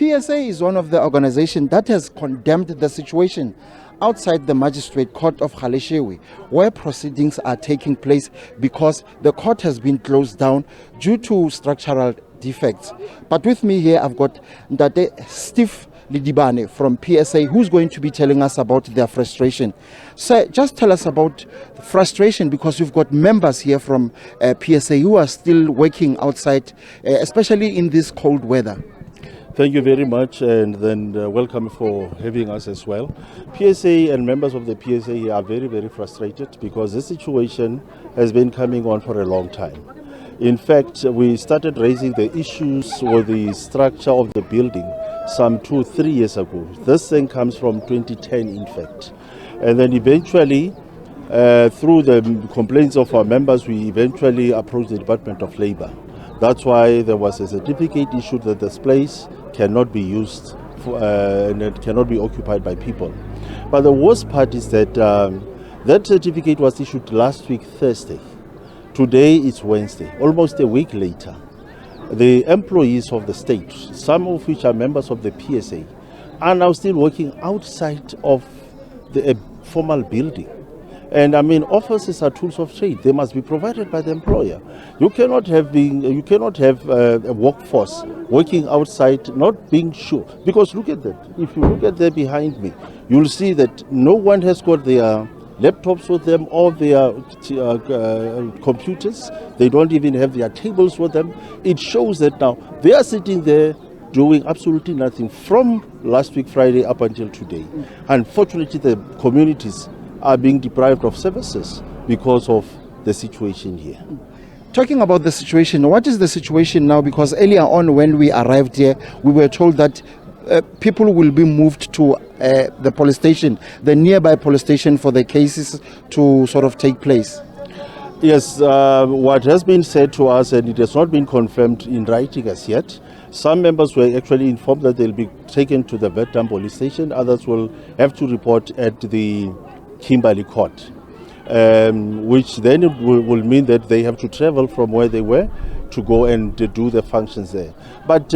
PSA is one of the organizations that has condemned the situation outside the Magistrate Court of Galeshewe, where proceedings are taking place because the court has been closed down due to structural defects. But with me here, I've got Steve Radebe from PSA, who's going to be telling us about their frustration. So just tell us about frustration, because you've got members here from PSA who are still working outside, especially in this cold weather. Thank you very much, and then welcome for having us as well. PSA and members of the PSA are very, very frustrated because this situation has been coming on for a long time. In fact, we started raising the issues with the structure of the building some 2-3 years ago. This thing comes from 2010, in fact. And then eventually, through the complaints of our members, we eventually approached the Department of Labor. That's why there was a certificate issued that this place cannot be used and it cannot be occupied by people. But the worst part is that that certificate was issued last week, Thursday. Today it's Wednesday, almost a week later. The employees of the state, some of which are members of the PSA, are now still working outside of the formal building. And I mean, offices are tools of trade. They must be provided by the employer. You cannot have a workforce working outside, not being sure. Because look at that. If you look at there behind me, you'll see that no one has got their laptops with them or their computers. They don't even have their tables with them. It shows that now they are sitting there doing absolutely nothing from last week Friday up until today. Unfortunately, the communities are being deprived of services because of the situation here. Talking about the situation, what is the situation now? Because earlier on when we arrived here, we were told that people will be moved to the police station, the nearby police station, for the cases to sort of take place. Yes, what has been said to us, and it has not been confirmed in writing as yet, some members were actually informed that they'll be taken to the Vietnam police station. Others will have to report at the Kimberley Court, which then will mean that they have to travel from where they were to go and do the functions there. But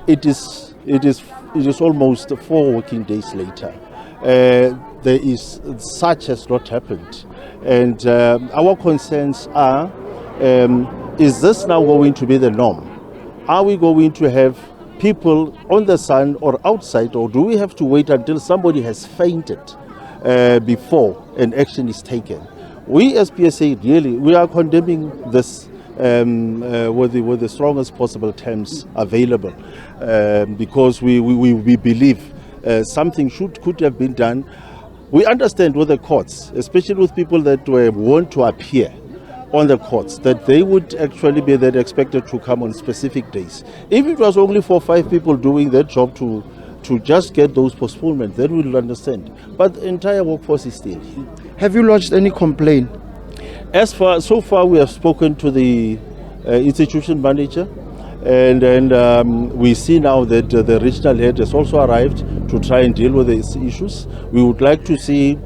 it is almost 4 working days later. Such has not happened, and our concerns are: is this now going to be the norm? Are we going to have people on the sun or outside, or do we have to wait until somebody has fainted before an action is taken? We as PSA we are condemning this with the strongest possible terms available, because we believe something could have been done. We understand with the courts, especially with people that want to appear on the courts, that they would actually be then expected to come on specific days. If it was only 4 or 5 people doing their job to just get those postponements, then we'll understand. But the entire workforce is still here. Have you lodged any complaint? So far we have spoken to the institution manager, and we see now that the regional head has also arrived to try and deal with these issues. We would like to see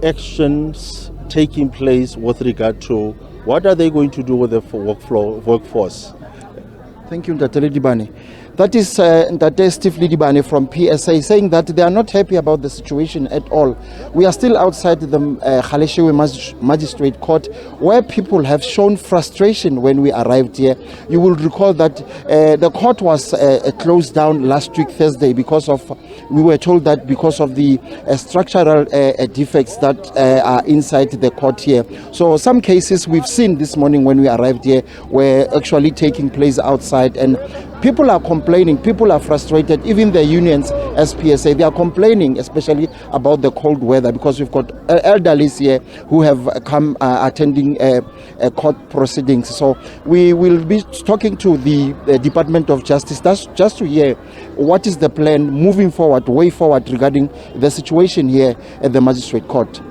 actions taking place with regard to what are they going to do with the workforce. Thank you, Ntate Radebe. That is Steve Radebe from PSA, saying that they are not happy about the situation at all. We are still outside the Galeshewe Magistrate Court, where people have shown frustration when we arrived here. You will recall that the court was closed down last week Thursday we were told that because of the structural defects that are inside the court here. So some cases we've seen this morning when we arrived here were actually taking place outside, and people are complaining, people are frustrated. Even the unions as PSA, they are complaining, especially about the cold weather, because we've got elderly here who have come attending court proceedings. So we will be talking to the Department of Justice just to hear what is the plan moving forward, way forward, regarding the situation here at the Magistrate Court.